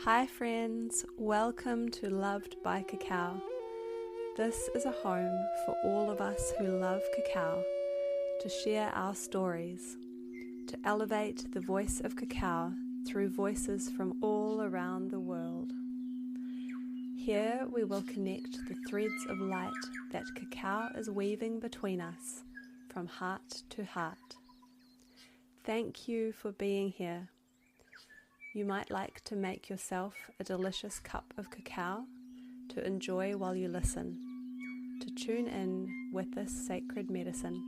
Hi friends, welcome to Loved by Cacao. This is a home for all of us who love cacao, to share our stories, to elevate the voice of cacao through voices from all around the world. Here we will connect the threads of light that cacao is weaving between us, from heart to heart. Thank you for being here. You might like to make yourself a delicious cup of cacao to enjoy while you listen, to tune in with this sacred medicine.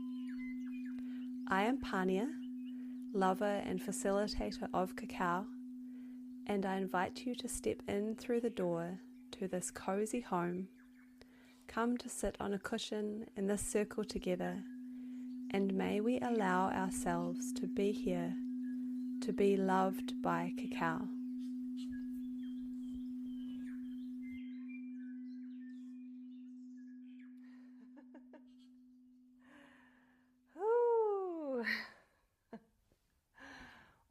I am Pania, lover and facilitator of cacao, and I invite you to step in through the door to this cozy home. Come to sit on a cushion in this circle together, and may we allow ourselves to be here, to be loved by cacao. Ooh.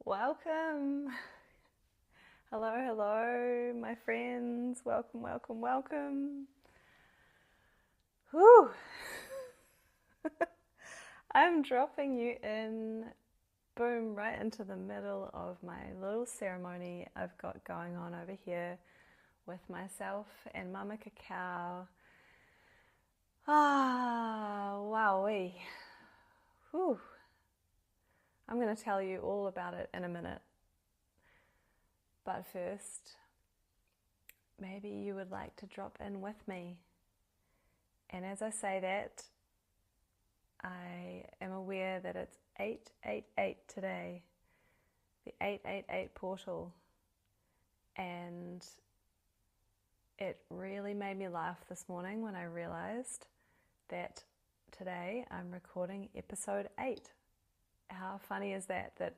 Welcome. Hello, my friends. Welcome. Whew. I'm dropping you in, boom, right into the middle of my little ceremony I've got going on over here with myself and Mama Cacao. Wowee. Whew. I'm going to tell you all about it in a minute. But first, maybe you would like to drop in with me. And as I say that, I am aware that it's 888 today, the 888 portal, and it really made me laugh this morning when I realized that today I'm recording episode 8. How funny is that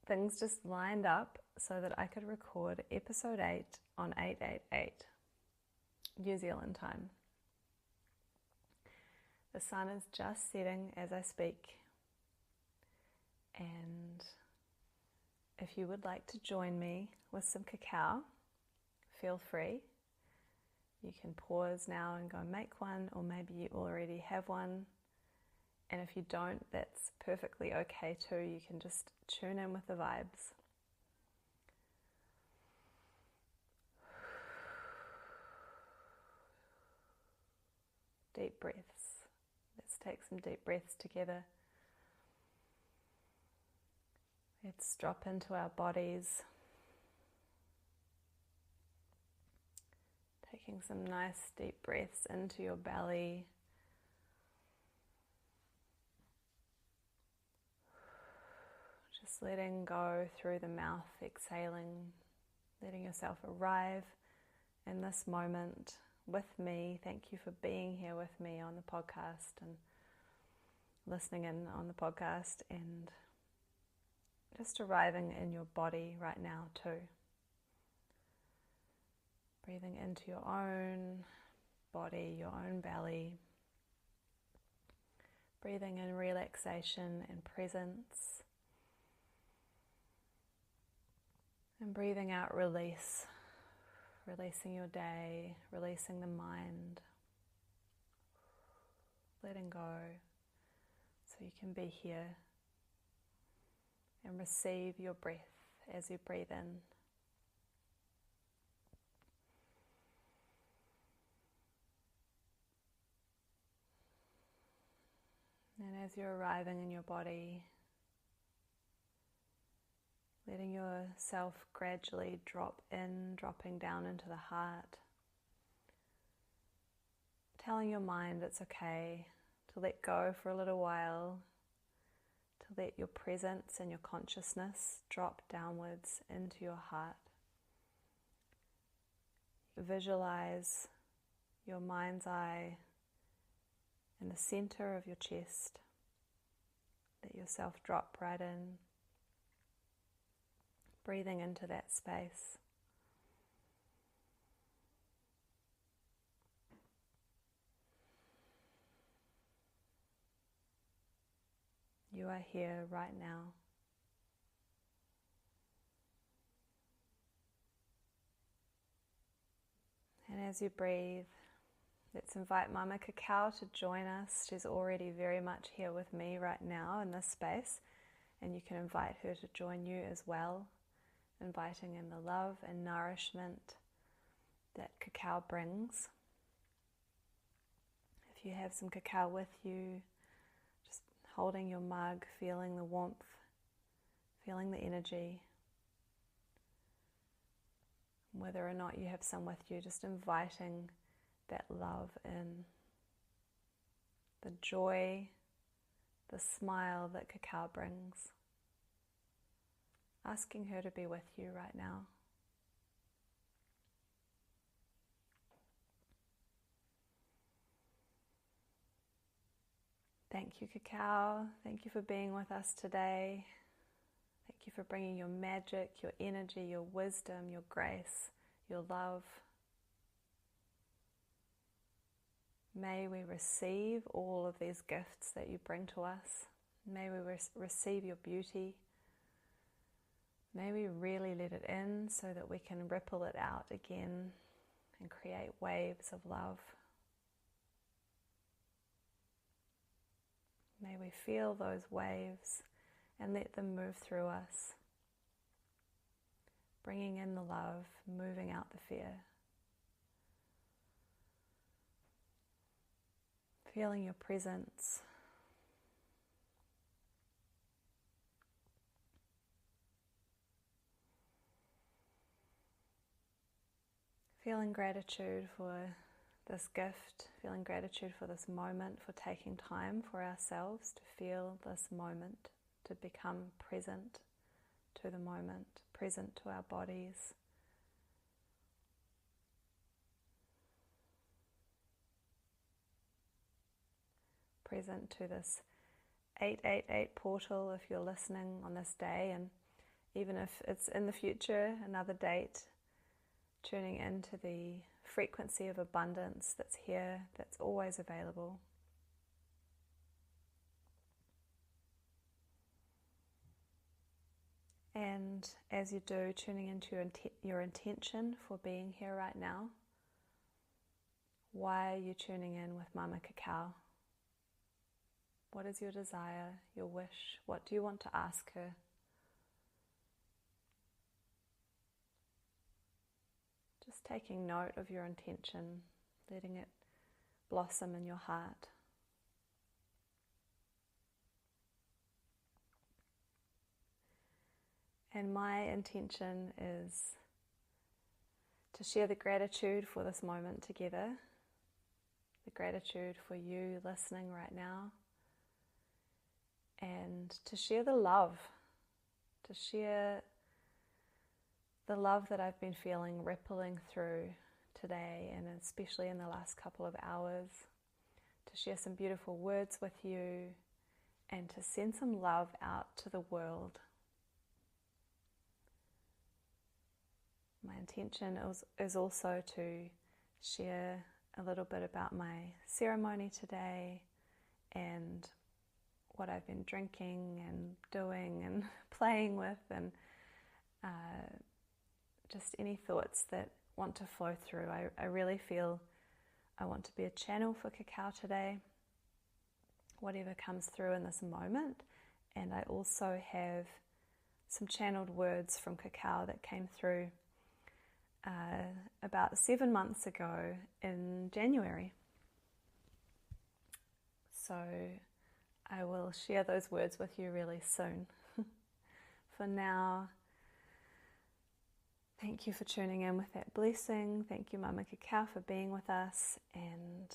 things just lined up so that I could record episode 8 on 888 New Zealand time. The sun is just setting as I speak, and if you would like to join me with some cacao, feel free. You can pause now and go make one, or maybe you already have one, and if you don't, that's perfectly okay too. You can just tune in with the vibes. Deep breaths. Let's take some deep breaths together. Let's drop into our bodies. Taking some nice deep breaths into your belly. Just letting go through the mouth, exhaling, letting yourself arrive in this moment with me. Thank you for being here with me on the podcast and listening in on the podcast, and just arriving in your body right now too. Breathing into your own body, your own belly. Breathing in relaxation and presence. And breathing out release. Releasing your day, releasing the mind. Letting go so you can be here and receive your breath as you breathe in. And as you're arriving in your body, letting yourself gradually dropping down into the heart, telling your mind it's okay to let go for a little while, to let your presence and your consciousness drop downwards into your heart. Visualize your mind's eye in the center of your chest. Let yourself drop right in, breathing into that space. You are here right now. As you breathe, let's invite Mama Cacao to join us. She's already very much here with me right now in this space, and you can invite her to join you as well, inviting in the love and nourishment that cacao brings. If you have some cacao with you, just holding your mug, feeling the warmth, feeling the energy. Whether or not you have some with you, just inviting that love in, the joy, the smile that cacao brings. Asking her to be with you right now. Thank you, cacao. Thank you for being with us today. Thank you for bringing your magic, your energy, your wisdom, your grace, your love. May we receive all of these gifts that you bring to us. May we receive your beauty. May we really let it in so that we can ripple it out again and create waves of love. May we feel those waves and let them move through us, bringing in the love, moving out the fear. Feeling your presence. Feeling gratitude for this gift, feeling gratitude for this moment, for taking time for ourselves to feel this moment, to become present to the moment, present to our bodies. Present to this 888 portal if you're listening on this day, and even if it's in the future, another date, tuning into the frequency of abundance that's here, that's always available. And as you do, tuning into your intention for being here right now. Why are you tuning in with Mama Cacao? What is your desire, your wish? What do you want to ask her? Just taking note of your intention, letting it blossom in your heart. And my intention is to share the gratitude for this moment together, the gratitude for you listening right now, and to share the love, to share the love that I've been feeling rippling through today, and especially in the last couple of hours, to share some beautiful words with you and to send some love out to the world. My intention is also to share a little bit about my ceremony today and what I've been drinking and doing and playing with, and just any thoughts that want to flow through. I really feel I want to be a channel for cacao today, whatever comes through in this moment. And I also have some channeled words from cacao that came through about 7 months ago in January. So I will share those words with you really soon. For now, thank you for tuning in with that blessing. Thank you, Mama Cacao, for being with us, and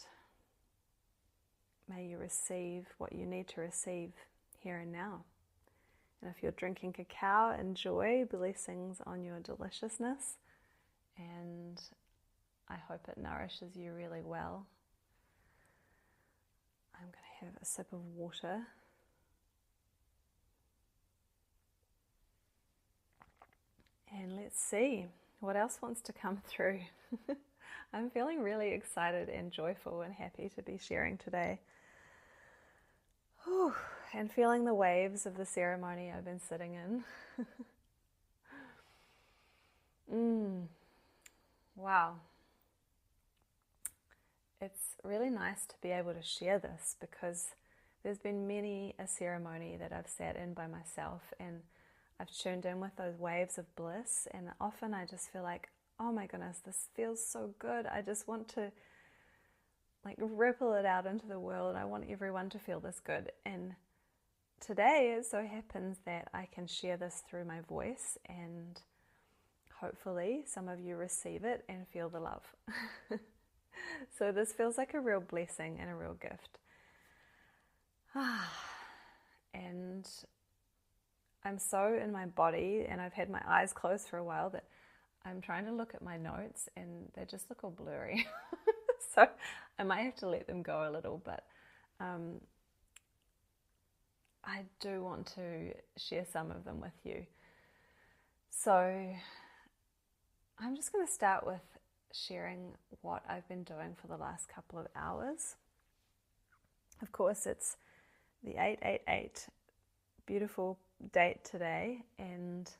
may you receive what you need to receive here and now. And if you're drinking cacao, enjoy. Blessings on your deliciousness, and I hope it nourishes you really well. I'm going to have a sip of water. And let's see what else wants to come through. I'm feeling really excited and joyful and happy to be sharing today. Whew. And feeling the waves of the ceremony I've been sitting in. Wow. it's really nice to be able to share this, because there's been many a ceremony that I've sat in by myself and I've tuned in with those waves of bliss, and often I just feel like, oh my goodness, this feels so good. I just want to ripple it out into the world. I want everyone to feel this good. And today it so happens that I can share this through my voice, and hopefully some of you receive it and feel the love. So this feels like a real blessing and a real gift. And I'm so in my body, and I've had my eyes closed for a while, that I'm trying to look at my notes and they just look all blurry. So I might have to let them go a little, but I do want to share some of them with you. So I'm just going to start with sharing what I've been doing for the last couple of hours. Of course, it's the 888, beautiful date today, and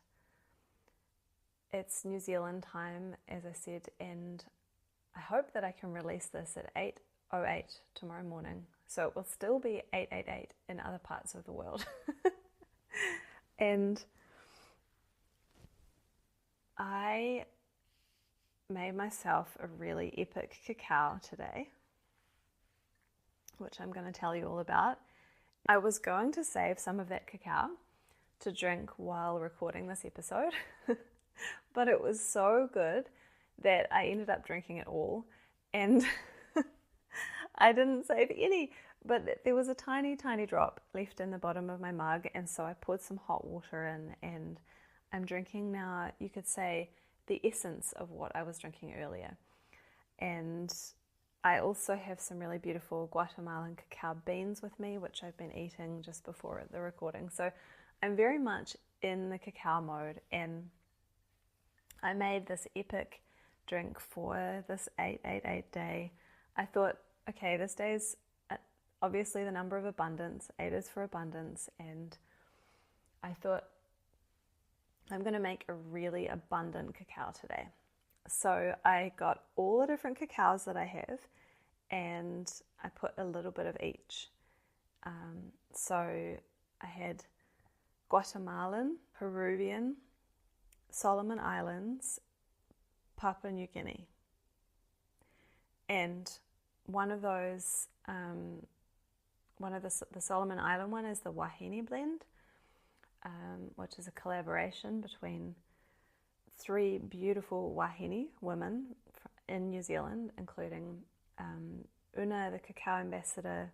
it's New Zealand time, as I said, and I hope that I can release this at 8:08 tomorrow morning, so it will still be 888 in other parts of the world. And I made myself a really epic cacao today, which I'm going to tell you all about. I was going to save some of that cacao to drink while recording this episode, but it was so good that I ended up drinking it all, and I didn't save any, but there was a tiny, tiny drop left in the bottom of my mug, and so I poured some hot water in, and I'm drinking now, you could say, the essence of what I was drinking earlier. And I also have some really beautiful Guatemalan cacao beans with me, which I've been eating just before the recording. So I'm very much in the cacao mode, and I made this epic drink for this 888 day. I thought, okay, this day's obviously the number of abundance. 8 is for abundance, and I thought I'm going to make a really abundant cacao today. So I got all the different cacaos that I have, and I put a little bit of each. So I had Guatemalan, Peruvian, Solomon Islands, Papua New Guinea. And one of those, the Solomon Island one is the Wahine blend, which is a collaboration between 3 beautiful Wahine women in New Zealand, including Una, the cacao ambassador,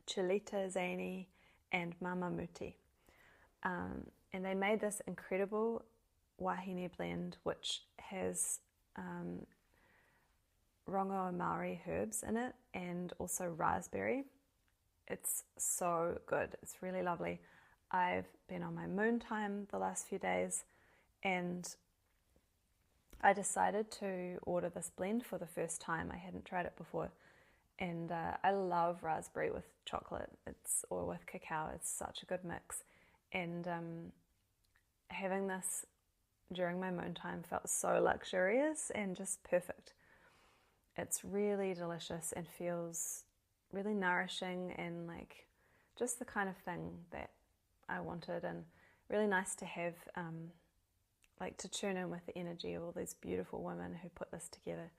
Chilita Zany, and Mama Muti. And they made this incredible Wahine blend, which has rongo and Maori herbs in it, and also raspberry. It's so good. It's really lovely. I've been on my moon time the last few days, and I decided to order this blend for the first time. I hadn't tried it before, and I love raspberry with chocolate. Or with cacao. It's such a good mix, and having this during my moon time felt so luxurious and just perfect. It's really delicious and feels really nourishing, and like just the kind of thing that I wanted, and really nice to have to tune in with the energy of all these beautiful women who put this together.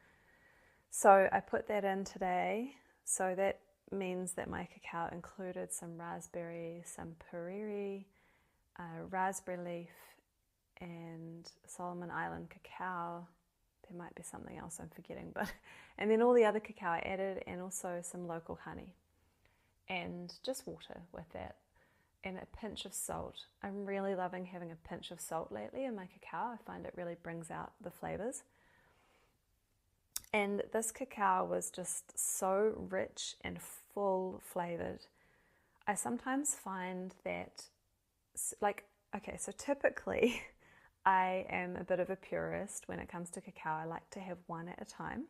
So I put that in today. So that means that my cacao included some raspberry, some puriri, raspberry leaf, and Solomon Island cacao. There might be something else I'm forgetting, and then all the other cacao I added, and also some local honey, and just water with that, and a pinch of salt. I'm really loving having a pinch of salt lately in my cacao. I find it really brings out the flavors. And this cacao was just so rich and full flavored. I sometimes find that, so typically I am a bit of a purist when it comes to cacao. I like to have one at a time.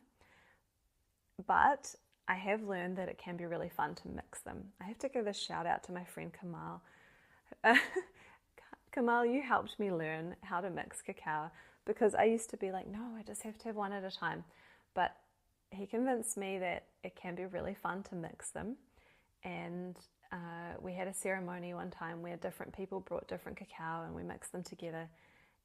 But I have learned that it can be really fun to mix them. I have to give a shout out to my friend Kamal. Kamal, you helped me learn how to mix cacao, because I used to be like, no, I just have to have one at a time. But he convinced me that it can be really fun to mix them. And we had a ceremony one time where different people brought different cacao and we mixed them together.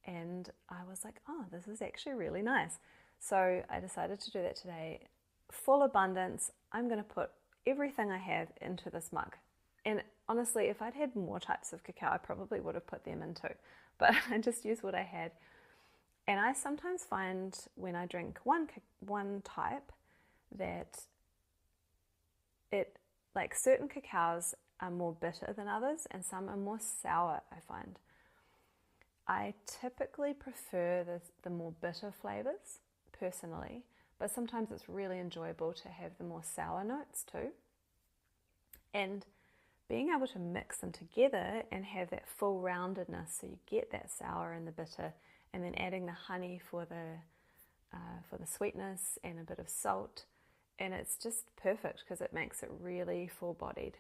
And I was like, oh, this is actually really nice. So I decided to do that today. Full abundance. I'm going to put everything I have into this mug. And honestly, if I'd had more types of cacao, I probably would have put them in too. But I just used what I had. And I sometimes find when I drink one type that it, like certain cacaos are more bitter than others and some are more sour, I find. I typically prefer the more bitter flavors personally, but sometimes it's really enjoyable to have the more sour notes too. And being able to mix them together and have that full roundedness, so you get that sour and the bitter, and then adding the honey for the sweetness and a bit of salt, and it's just perfect because it makes it really full-bodied.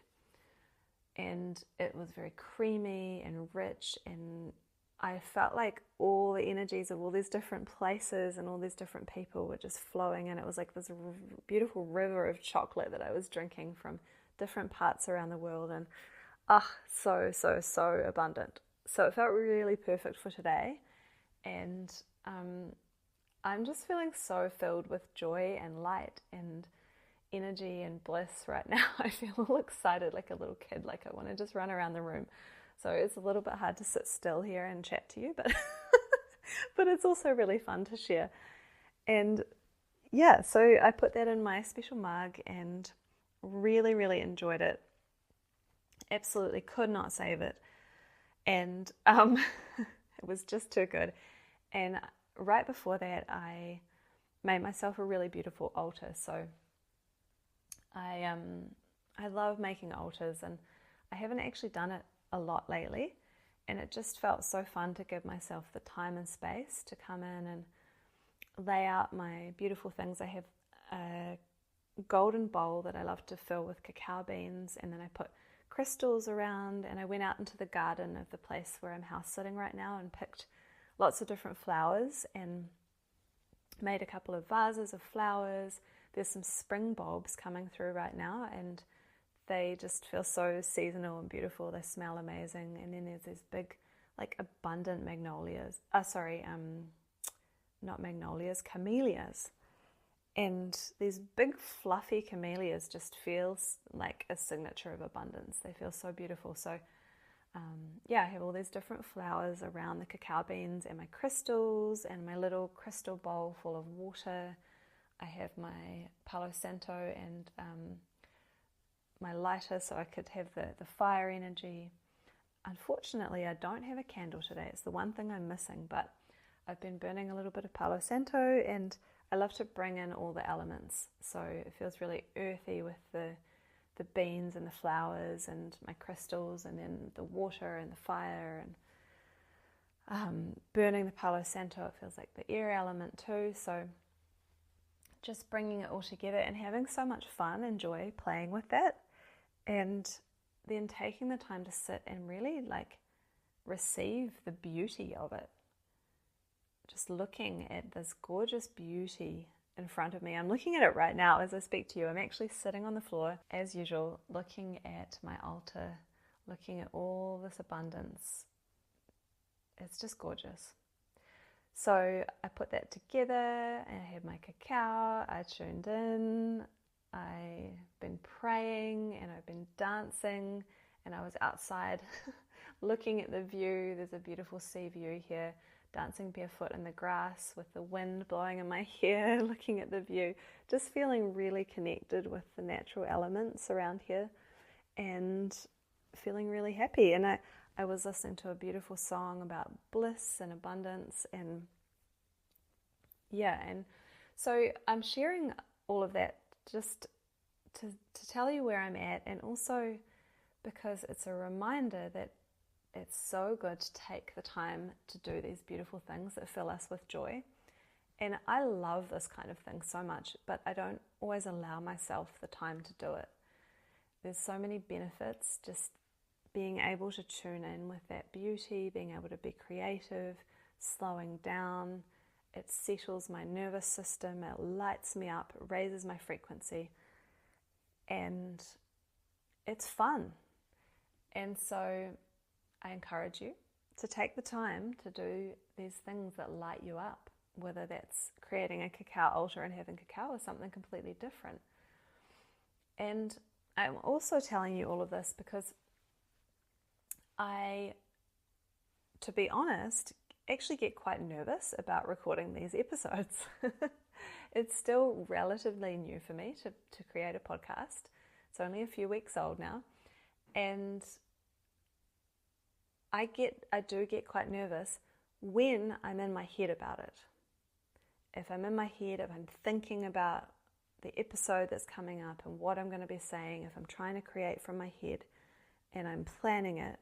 And it was very creamy and rich, and I felt like all the energies of all these different places and all these different people were just flowing, and it was like this beautiful river of chocolate that I was drinking from different parts around the world, and so abundant. So it felt really perfect for today, and I'm just feeling so filled with joy and light and energy and bliss right now. I feel all excited like a little kid, like I want to just run around the room. So it's a little bit hard to sit still here and chat to you, but but it's also really fun to share. And yeah, so I put that in my special mug and really enjoyed it. Absolutely could not save it. And it was just too good. And right before that, I made myself a really beautiful altar. So I love making altars, and I haven't actually done it a lot lately, and it just felt so fun to give myself the time and space to come in and lay out my beautiful things. I have a golden bowl that I love to fill with cacao beans, and then I put crystals around, and I went out into the garden of the place where I'm house sitting right now and picked lots of different flowers and made a couple of vases of flowers. There's some spring bulbs coming through right now, and they just feel so seasonal and beautiful. They smell amazing. And then there's these big, like abundant magnolias. Not magnolias, camellias. And these big fluffy camellias just feels like a signature of abundance. They feel so beautiful. So I have all these different flowers around the cacao beans and my crystals and my little crystal bowl full of water. I have my Palo Santo and my lighter so I could have the fire energy. Unfortunately, I don't have a candle today. It's the one thing I'm missing, but I've been burning a little bit of Palo Santo, and I love to bring in all the elements. So it feels really earthy with the beans and the flowers and my crystals, and then the water and the fire, and burning the Palo Santo, it feels like the air element too. So just bringing it all together and having so much fun and joy playing with that, and then taking the time to sit and really like receive the beauty of it. Just looking at this gorgeous beauty in front of me. I'm looking at it right now as I speak to you. I'm actually sitting on the floor as usual, looking at my altar, looking at all this abundance. It's just gorgeous. So I put that together, and I had my cacao, I tuned in, I've been praying, and I've been dancing, and I was outside looking at the view. There's a beautiful sea view here, dancing barefoot in the grass with the wind blowing in my hair, looking at the view, just feeling really connected with the natural elements around here and feeling really happy. And I was listening to a beautiful song about bliss and abundance, and so I'm sharing all of that just to tell you where I'm at, and also because it's a reminder that it's so good to take the time to do these beautiful things that fill us with joy. And I love this kind of thing so much, but I don't always allow myself the time to do it. There's so many benefits just being able to tune in with that beauty, being able to be creative, slowing down, it settles my nervous system, it lights me up, it raises my frequency, and it's fun. And so I encourage you to take the time to do these things that light you up, whether that's creating a cacao altar and having cacao or something completely different. And I'm also telling you all of this because I, to be honest, actually get quite nervous about recording these episodes. It's still relatively new for me to create a podcast. It's only a few weeks old now. And I do get quite nervous when I'm in my head about it. If I'm in my head, if I'm thinking about the episode that's coming up and what I'm going to be saying, if I'm trying to create from my head and I'm planning it,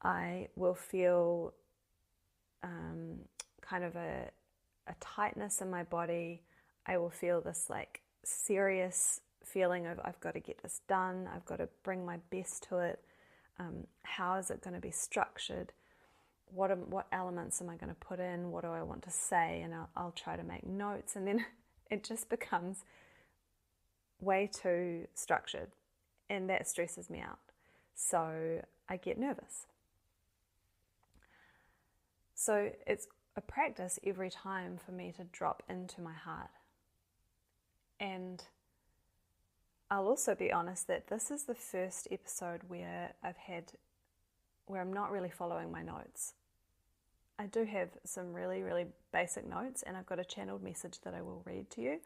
I will feel kind of a tightness in my body. I will feel this like serious feeling of I've got to get this done, I've got to bring my best to it. How is it going to be structured? What elements am I going to put in? What do I want to say? And I'll try to make notes, and then it just becomes way too structured, and that stresses me out. So I get nervous. So it's a practice every time for me to drop into my heart. And I'll also be honest that this is the first episode where I'm not really following my notes. I do have some really, really basic notes, and I've got a channeled message that I will read to you,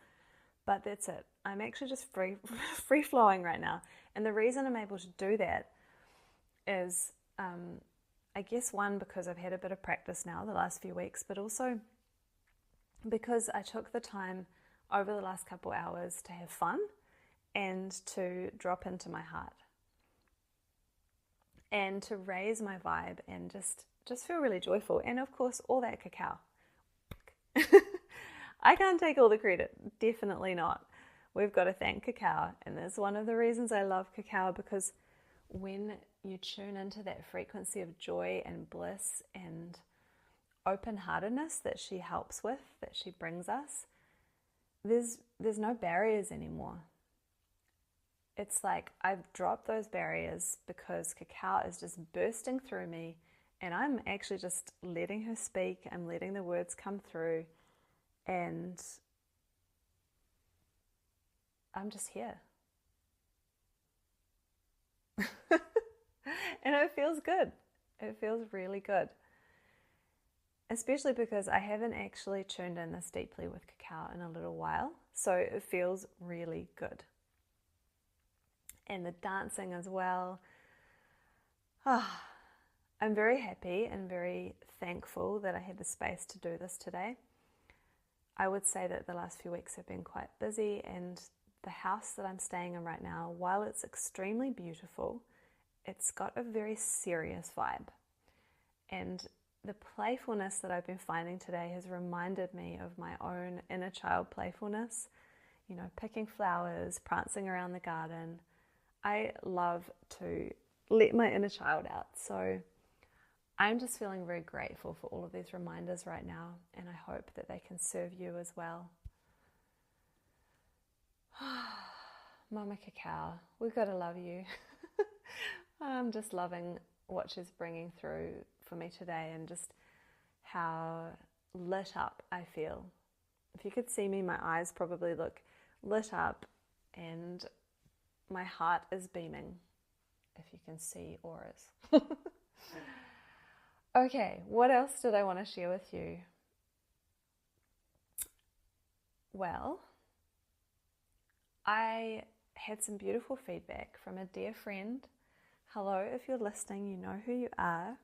but that's it. I'm actually just free flowing right now. And the reason I'm able to do that is, I guess one, because I've had a bit of practice now the last few weeks, but also because I took the time over the last couple hours to have fun and to drop into my heart and to raise my vibe and just feel really joyful. And of course, all that cacao. I can't take all the credit, definitely not. We've got to thank cacao, and that's one of the reasons I love cacao, because when you tune into that frequency of joy and bliss and open-heartedness that she helps with, that she brings us, there's no barriers anymore. It's like I've dropped those barriers because cacao is just bursting through me, and I'm actually just letting her speak. I'm letting the words come through, and I'm just here. And it feels good. It feels really good. Especially because I haven't actually tuned in this deeply with cacao in a little while. So it feels really good. And the dancing as well. I'm very happy and very thankful that I had the space to do this today. I would say that the last few weeks have been quite busy, and the house that I'm staying in right now, while it's extremely beautiful, it's got a very serious vibe. And the playfulness that I've been finding today has reminded me of my own inner child playfulness. You know, picking flowers, prancing around the garden. I love to let my inner child out. So I'm just feeling very grateful for all of these reminders right now, and I hope that they can serve you as well. Mama Cacao, we've got to love you. I'm just loving what she's bringing through for me today, and just how lit up I feel. If you could see me, my eyes probably look lit up, and my heart is beaming, if you can see auras. Okay, what else did I want to share with you? Well, I had some beautiful feedback from a dear friend. Hello, if you're listening, you know who you are.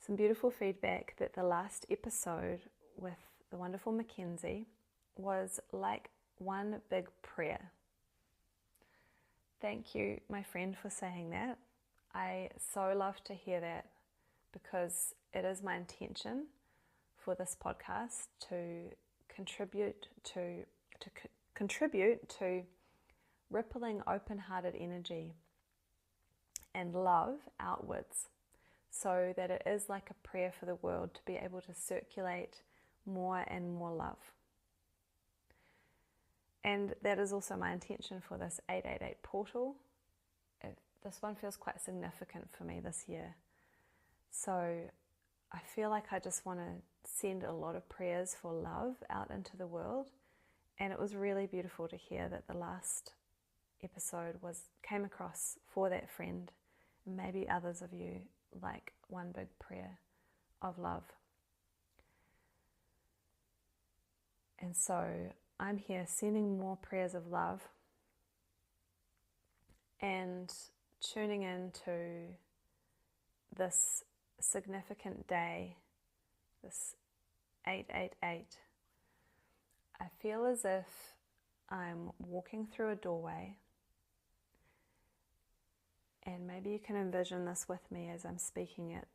Some beautiful feedback that the last episode with the wonderful Mackenzie was like one big prayer. Thank you, my friend, for saying that. I so love to hear that, because it is my intention for this podcast to contribute to rippling open-hearted energy and love outwards, so that it is like a prayer for the world to be able to circulate more and more love. And that is also my intention for this 888 portal. This one feels quite significant for me this year. So I feel like I just want to send a lot of prayers for love out into the world. And it was really beautiful to hear that the last episode came across for that friend, and maybe others of you, like one big prayer of love. And so I'm here sending more prayers of love and tuning into this significant day, this 888. I feel as if I'm walking through a doorway, and maybe you can envision this with me as I'm speaking it.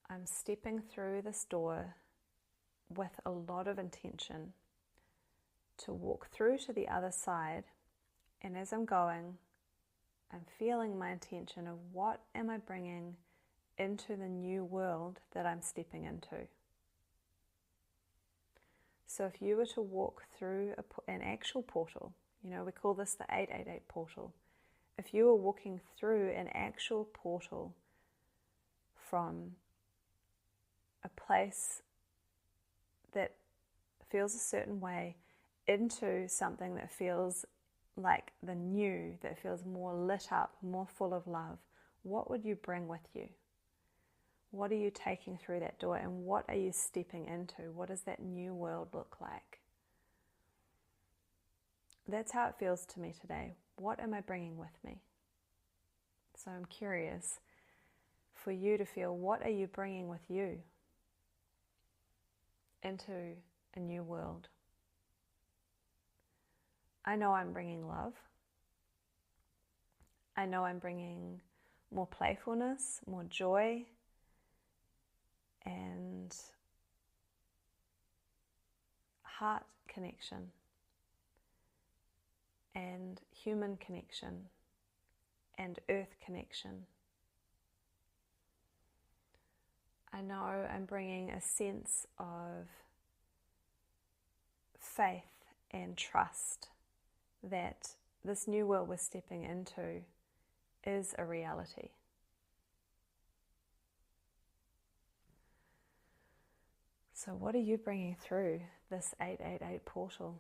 I'm stepping through this door with a lot of intention to walk through to the other side, and as I'm going, I'm feeling my intention of what am I bringing into the new world that I'm stepping into. So if you were to walk through an actual portal, we call this the 888 portal. If you were walking through an actual portal from a place that feels a certain way into something that feels like the new, that feels more lit up, more full of love, what would you bring with you? What are you taking through that door, and what are you stepping into? What does that new world look like? That's how it feels to me today. What am I bringing with me? So I'm curious for you to feel, what are you bringing with you into a new world? I know I'm bringing love. I know I'm bringing more playfulness, more joy, and heart connection, and human connection, and earth connection. I know I'm bringing a sense of faith and trust that this new world we're stepping into is a reality. So what are you bringing through this 888 portal?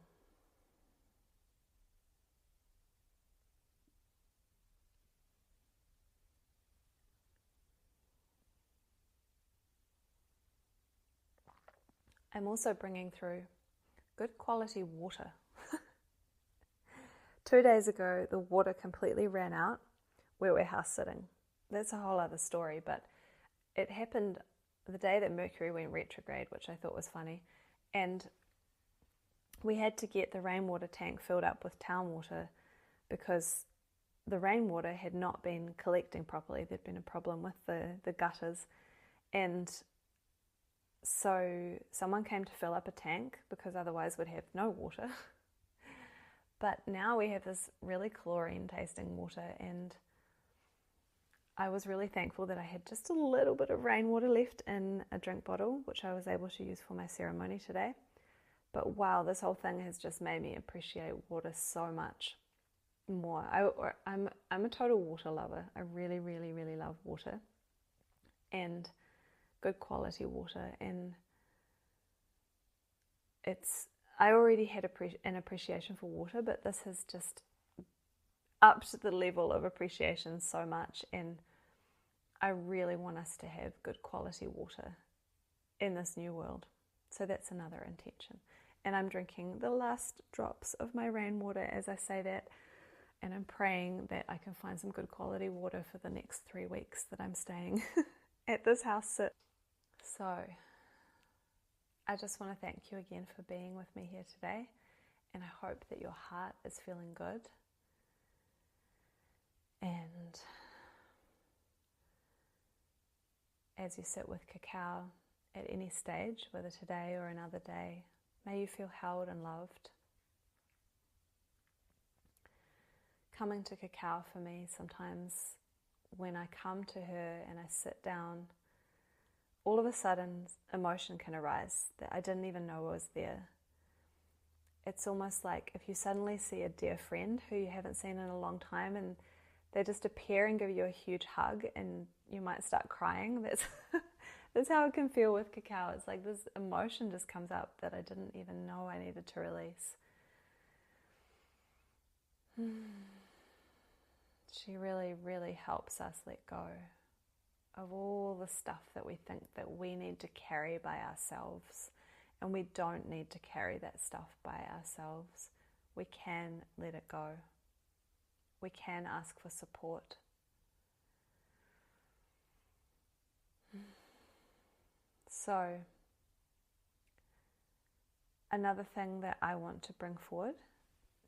I'm also bringing through good quality water. 2 days ago, the water completely ran out where we're house sitting. That's a whole other story, but it happened the day that Mercury went retrograde, which I thought was funny. And we had to get the rainwater tank filled up with town water because the rainwater had not been collecting properly. There'd been a problem with the gutters. And so someone came to fill up a tank because otherwise we'd have no water. But now we have this really chlorine tasting water, and I was really thankful that I had just a little bit of rainwater left in a drink bottle, which I was able to use for my ceremony today. But wow, this whole thing has just made me appreciate water so much more. I'm a total water lover. I really, really, really love water, and good quality water. And I already had an appreciation for water, but this has just upped the level of appreciation so much, and I really want us to have good quality water in this new world. So that's another intention. And I'm drinking the last drops of my rainwater as I say that, and I'm praying that I can find some good quality water for the next 3 weeks that I'm staying at this house sit. So I just want to thank you again for being with me here today, and I hope that your heart is feeling good. And as you sit with cacao at any stage, whether today or another day, may you feel held and loved. Coming to cacao for me, sometimes when I come to her and I sit down all of a sudden emotion can arise that I didn't even know was there. It's almost like if you suddenly see a dear friend who you haven't seen in a long time and they just appear and give you a huge hug and you might start crying. That's how it can feel with Cacao. It's like this emotion just comes up that I didn't even know I needed to release. She really, really helps us let go of all the stuff that we think that we need to carry by ourselves. And we don't need to carry that stuff by ourselves. We can let it go. We can ask for support. So, another thing that I want to bring forward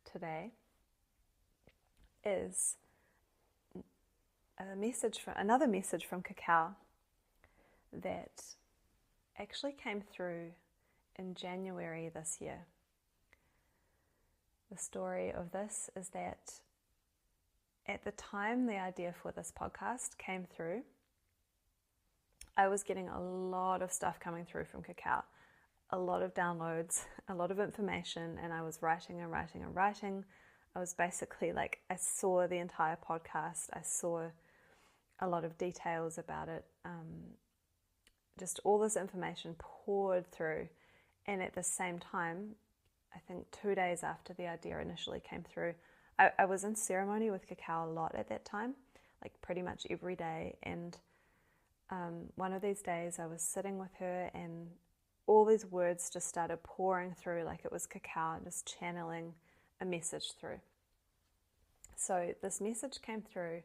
today is another message from Cacao that actually came through in January this year. The story of this is that at the time the idea for this podcast came through, I was getting a lot of stuff coming through from Cacao, a lot of downloads, a lot of information, and I was writing and writing and writing. I was basically like, I saw the entire podcast, I saw a lot of details about it, just all this information poured through. And at the same time, I think 2 days after the idea initially came through, I was in ceremony with Cacao a lot at that time, like pretty much every day. And one of these days I was sitting with her and all these words just started pouring through like it was Cacao just channeling a message through. So this message came through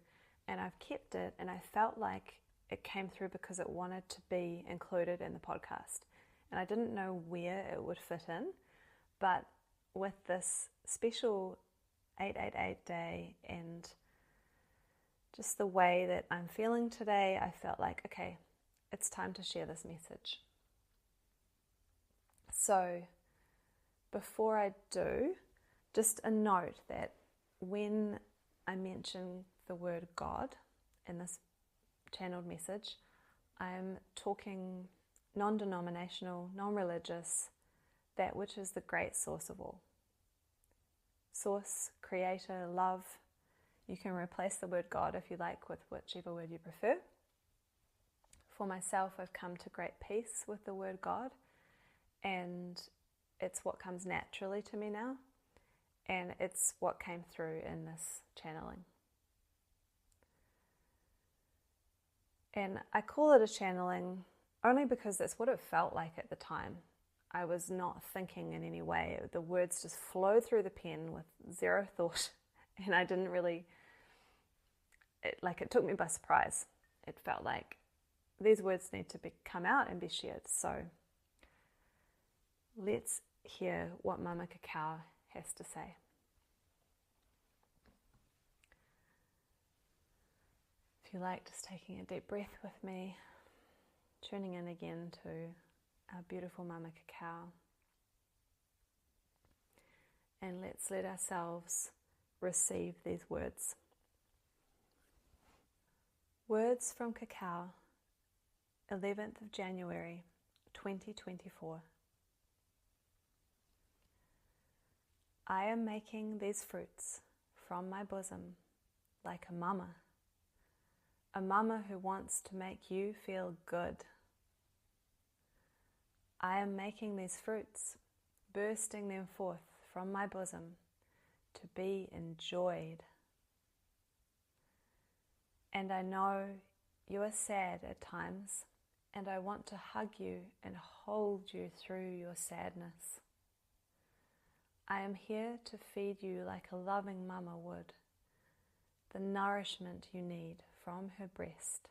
and I've kept it, and I felt like it came through because it wanted to be included in the podcast. And I didn't know where it would fit in, but with this special 888 day and just the way that I'm feeling today, I felt like, okay, it's time to share this message. So before I do, just a note that when I mention the word God in this channeled message, I'm talking non-denominational, non-religious, that which is the great source of all. Source, creator, love. You can replace the word God if you like with whichever word you prefer. For myself, I've come to great peace with the word God, and it's what comes naturally to me now, and it's what came through in this channeling. And I call it a channeling only because that's what it felt like at the time. I was not thinking in any way. The words just flowed through the pen with zero thought, and I didn't really, it took me by surprise. It felt like these words need to come out and be shared. So let's hear what Mama Cacao has to say. If you like, just taking a deep breath with me, tuning in again to our beautiful Mama Cacao. And let's let ourselves receive these words. Words from Cacao, 11th of January, 2024. I am making these fruits from my bosom like a mama who wants to make you feel good. I am making these fruits, bursting them forth from my bosom to be enjoyed. And I know you are sad at times, and I want to hug you and hold you through your sadness. I am here to feed you like a loving mama would, the nourishment you need from her breast.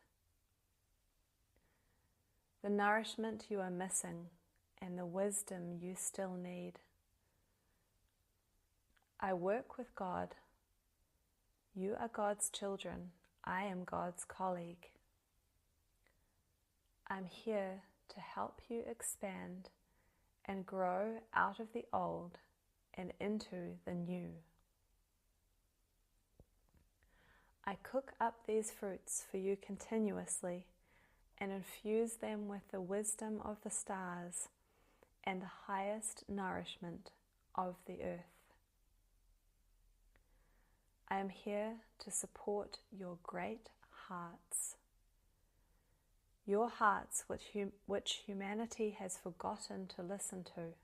The nourishment you are missing and the wisdom you still need. I work with God. You are God's children. I am God's colleague. I'm here to help you expand and grow out of the old and into the new. I cook up these fruits for you continuously, and infuse them with the wisdom of the stars and the highest nourishment of the earth. I am here to support your great hearts, your hearts which humanity has forgotten to listen to.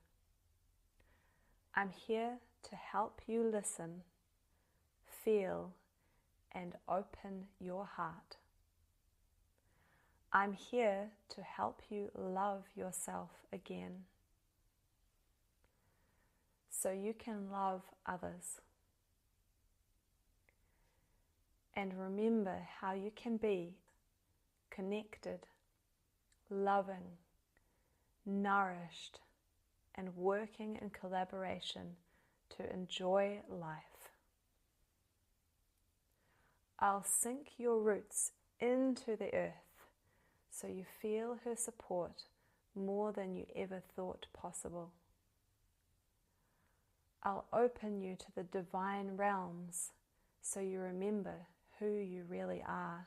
I'm here to help you listen, feel, and open your heart. I'm here to help you love yourself again, so you can love others. And remember how you can be connected, loving, nourished, and working in collaboration to enjoy life. I'll sink your roots into the earth so you feel her support more than you ever thought possible. I'll open you to the divine realms so you remember who you really are.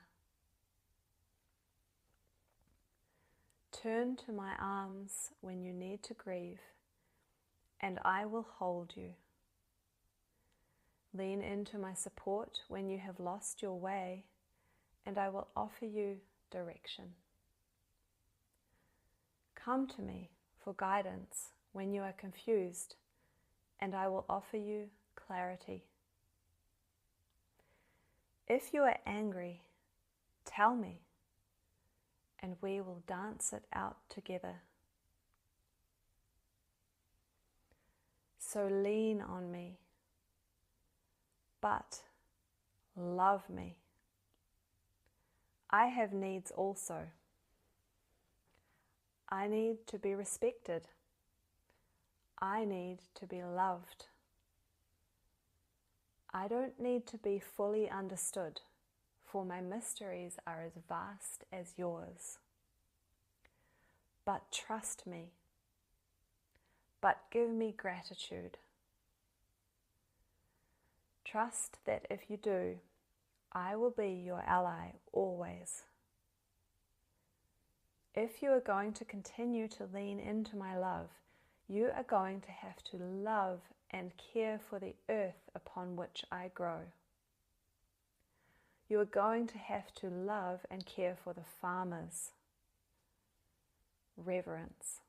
Turn to my arms when you need to grieve, and I will hold you. Lean into my support when you have lost your way, and I will offer you direction. Come to me for guidance when you are confused, and I will offer you clarity. If you are angry, tell me, and we will dance it out together. So lean on me, but love me. I have needs also. I need to be respected. I need to be loved. I don't need to be fully understood, for my mysteries are as vast as yours. But trust me. But give me gratitude. Trust that if you do, I will be your ally always. If you are going to continue to lean into my love, you are going to have to love and care for the earth upon which I grow. You are going to have to love and care for the farmers. Reverence.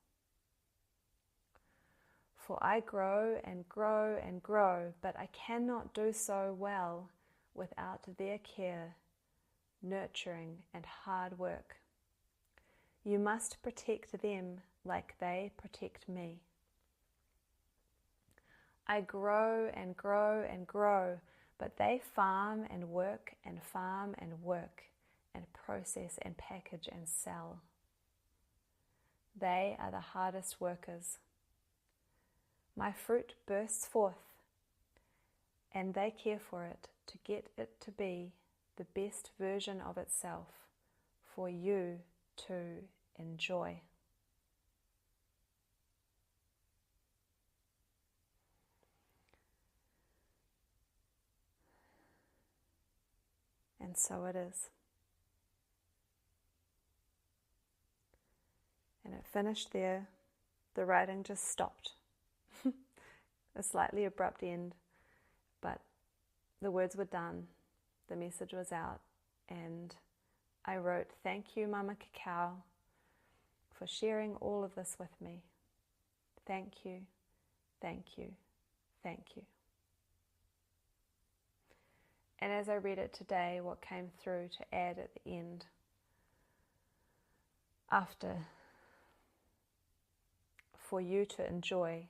For I grow and grow and grow, but I cannot do so well without their care, nurturing, and hard work. You must protect them like they protect me. I grow and grow and grow, but they farm and work and farm and work and process and package and sell. They are the hardest workers. My fruit bursts forth, and they care for it to get it to be the best version of itself for you to enjoy. And so it is. And it finished there. The writing just stopped. A slightly abrupt end, but the words were done. The message was out, and I wrote, "Thank you, Mama Cacao, for sharing all of this with me. Thank you, thank you, thank you." And as I read it today, what came through to add at the end, after, for you to enjoy,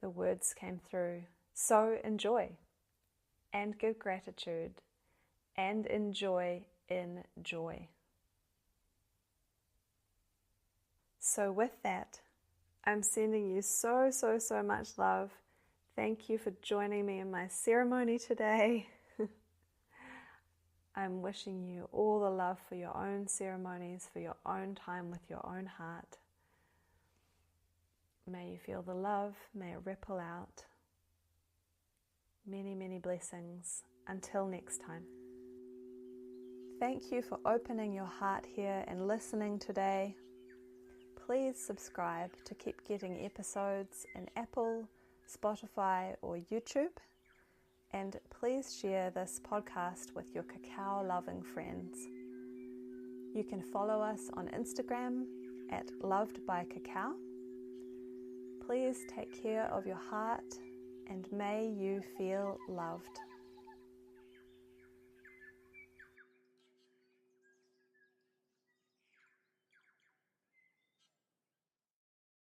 the words came through, so enjoy, and give gratitude, and enjoy in joy. So with that, I'm sending you so much love. Thank you for joining me in my ceremony today. I'm wishing you all the love for your own ceremonies, for your own time with your own heart. May you feel the love, may it ripple out. Many blessings. Until next time. Thank you for opening your heart here and listening today. Please subscribe to keep getting episodes in Apple, Spotify, or YouTube. And please share this podcast with your cacao-loving friends. You can follow us on Instagram at Loved by Cacao. Please take care of your heart and may you feel loved.